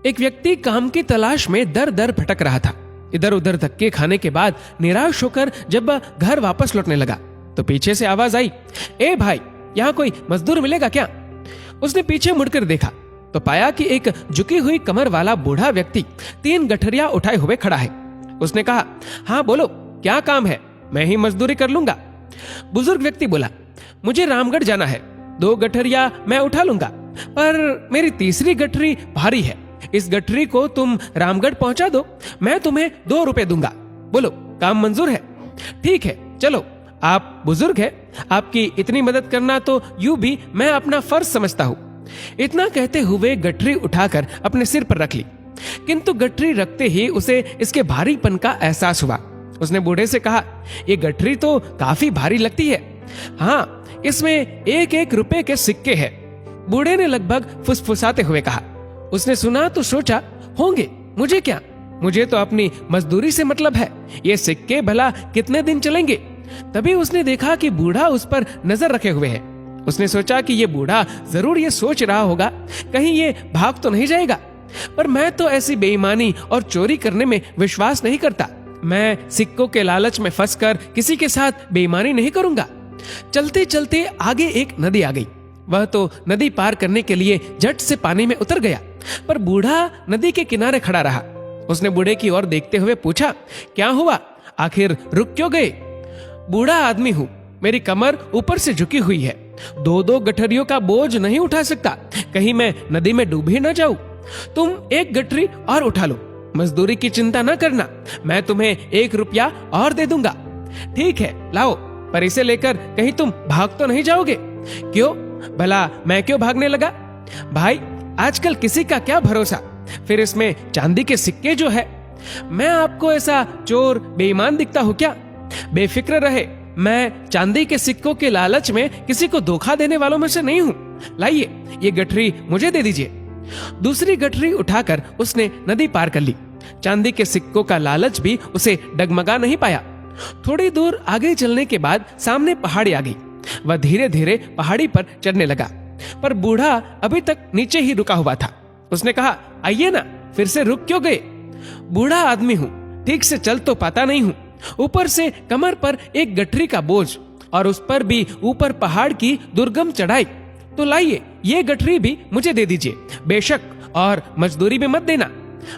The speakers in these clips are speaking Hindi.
एक व्यक्ति काम की तलाश में दर दर भटक रहा था। इधर उधर धक्के खाने के बाद निराश होकर जब वह घर वापस लौटने लगा तो पीछे से आवाज आई, ए भाई, यहाँ कोई मजदूर मिलेगा क्या? उसने पीछे मुड़कर देखा तो पाया कि एक झुकी हुई कमर वाला बूढ़ा व्यक्ति 3 गठरिया उठाए हुए खड़ा है। उसने कहा, हाँ बोलो, क्या काम है? मैं ही मजदूरी कर लूंगा। बुजुर्ग व्यक्ति बोला, मुझे रामगढ़ जाना है, 2 गठरिया मैं उठा लूंगा, पर मेरी तीसरी गठरी भारी है। इस गठरी को तुम रामगढ़ पहुंचा दो, मैं तुम्हें 2 रुपए दूंगा। बोलो, काम मंजूर है? ठीक है, चलो। आप बुजुर्ग हैं, आपकी इतनी मदद करना तो यूं भी मैं अपना फर्ज समझता हूं। इतना कहते हुए गठरी उठाकर अपने सिर पर रख ली, किंतु गठरी रखते ही उसे इसके भारीपन का एहसास हुआ। उसने बूढ़े से कहा, ये गठरी तो काफी भारी लगती है। हाँ, इसमें 1-1 रुपए के सिक्के हैं। बूढ़े ने लगभग फुसफुसाते हुए कहा। उसने सुना तो सोचा, होंगे, मुझे क्या, मुझे तो अपनी मजदूरी से मतलब है। ये सिक्के भला कितने दिन चलेंगे? तभी उसने देखा कि बूढ़ा उस पर नजर रखे हुए है। उसने सोचा कि ये बूढ़ा जरूर ये सोच रहा होगा, कहीं ये भाग तो नहीं जाएगा। पर मैं तो ऐसी बेईमानी और चोरी करने में विश्वास नहीं करता। मैं सिक्कों के लालच में फंसकर किसी के साथ बेईमानी नहीं करूंगा। चलते चलते आगे एक नदी आ गई। वह तो नदी पार करने के लिए झट से पानी में उतर गया, पर बूढ़ा नदी के किनारे खड़ा रहा। उसने बूढ़े की ओर देखते हुए पूछा, क्या हुआ? आखिर रुक क्यों गए? बूढ़ा आदमी हूँ, मेरी कमर ऊपर से झुकी हुई है, 2-2 गठरियों का बोझ नहीं उठा सकता, कहीं मैं नदी में डूब ही न जाऊं। तुम 1 गठरी और उठा लो, मजदूरी की चिंता न करना, मैं तुम्हें 1 रुपया और दे दूंगा। ठीक है, लाओ, पर इसे लेकर कहीं तुम भाग तो नहीं जाओगे? क्यों भला, मैं क्यों भागने लगा? भाई, आजकल किसी का क्या भरोसा, फिर इसमें चांदी के सिक्के जो है। मैं आपको ऐसा चोर बेईमान दिखता हूँ क्या? बेफिक्र रहे, मैं चांदी के सिक्कों के लालच में किसी को धोखा देने वालों में से नहीं हूँ। लाइए, ये गठरी मुझे दे दीजिए। दूसरी गठरी उठाकर उसने नदी पार कर ली। चांदी के सिक्कों का लालच भी उसे डगमगा नहीं पाया। थोड़ी दूर आगे चलने के बाद सामने पहाड़ी आ गई। वह धीरे धीरे पहाड़ी पर चढ़ने लगा, पर बूढ़ा अभी तक नीचे ही रुका हुआ था। उसने कहा, आइए ना, फिर से रुक क्यों गए? बूढ़ा आदमी हूँ, ठीक से चल तो पाता नहीं हूँ, ऊपर से कमर पर 1 गठरी का बोझ और उस पर भी ऊपर पहाड़ की दुर्गम चढ़ाई। तो लाइए, ये गठरी भी मुझे दे दीजिए, बेशक, और मजदूरी में मत देना।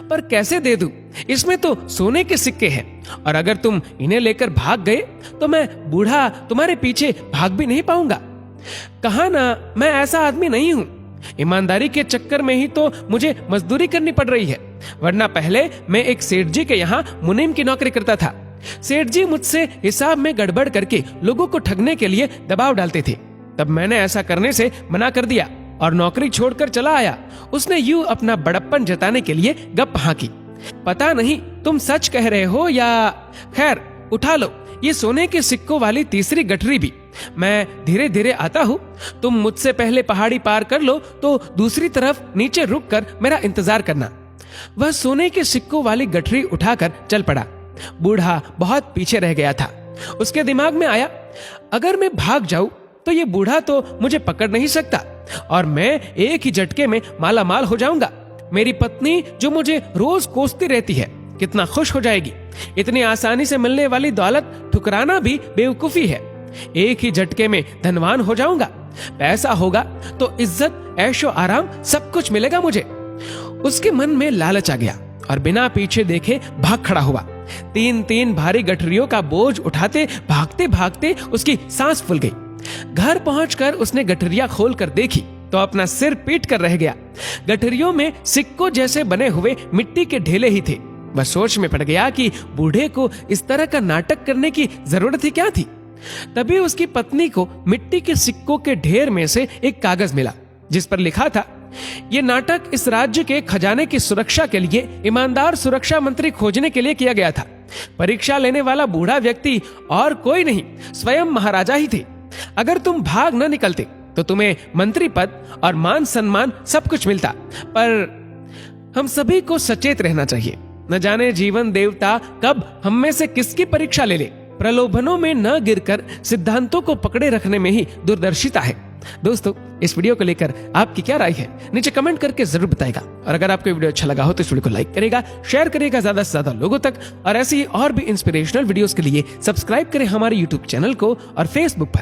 पर कैसे दे दूं? इसमें तो सोने के सिक्के हैं, और अगर तुम इन्हें लेकर भाग गए तो मैं बूढ़ा तुम्हारे पीछे भाग भी नहीं पाऊंगा। कहा ना, मैं ऐसा आदमी नहीं हूं। ईमानदारी के चक्कर में ही तो मुझे मजदूरी करनी पड़ रही है, वरना पहले मैं एक सेठ जी के यहाँ मुनीम की नौकरी करता था। सेठ जी मुझसे हिसाब में गड़बड़ करके लोगों को ठगने के लिए दबाव डालते थे। तब मैंने ऐसा करने से मना कर दिया और नौकरी छोड़कर चला आया। उसने यूं अपना बड़प्पन जताने के लिए गप हाँकी। पता नहीं तुम सच कह रहे हो या, खैर, उठा लो ये सोने के सिक्कों वाली तीसरी गठरी भी। मैं धीरे धीरे आता हूँ, तुम मुझसे पहले पहाड़ी पार कर लो तो दूसरी तरफ नीचे रुककर मेरा इंतजार करना। वह सोने के सिक्कों वाली गठरी उठाकर चल पड़ा। बूढ़ा बहुत पीछे रह गया था। उसके दिमाग में आया, अगर मैं भाग जाऊं तो ये बूढ़ा तो मुझे पकड़ नहीं सकता और मैं एक ही झटके में माला माल हो जाऊंगा। मेरी पत्नी जो मुझे रोज कोसती रहती है, कितना खुश हो जाएगी। इतनी आसानी से मिलने वाली दौलत ठुकराना भी बेवकूफी है। एक ही झटके में धनवान हो जाऊंगा। पैसा होगा तो इज्जत, ऐशो आराम सब कुछ मिलेगा मुझे। उसके मन में लालच आ गया और बिना पीछे देखे भाग खड़ा हुआ। 3-3 भारी गठरियों का बोझ उठाते भागते भागते उसकी सांस फूल गई। घर पहुंचकर उसने गठरिया खोल कर देखी तो अपना सिर पीट कर रह गया। गठरियों में सिक्कों जैसे बने हुए मिट्टी के ढेले ही थे। वह सोच में पड़ गया कि बूढ़े को इस तरह का नाटक करने की जरूरत ही क्या थी। तभी उसकी पत्नी को मिट्टी के सिक्कों के ढेर में से एक कागज मिला जिस पर लिखा था, ये नाटक इस राज्य के खजाने की सुरक्षा के लिए ईमानदार सुरक्षा मंत्री खोजने के लिए किया गया था। परीक्षा लेने वाला बूढ़ा व्यक्ति और कोई नहीं, स्वयं महाराजा ही थे। अगर तुम भाग न निकलते तो तुम्हें मंत्री पद और मान सम्मान सब कुछ मिलता। पर हम सभी को सचेत रहना चाहिए। न जाने जीवन देवता कब हम में से किसकी परीक्षा ले ले। प्रलोभनों में न गिरकर सिद्धांतों को पकड़े रखने में ही दूरदर्शिता है। दोस्तों, इस वीडियो को लेकर आपकी क्या राय है नीचे कमेंट करके जरूर बताएगा। और अगर आपको वीडियो अच्छा लगा हो तो इस वीडियो को लाइक करेगा, शेयर करेगा ज्यादा से ज्यादा लोगों तक। और ऐसे ही और भी इंस्पिरेशनल वीडियोस के लिए सब्सक्राइब करें हमारे यूट्यूब चैनल को और फेसबुक पर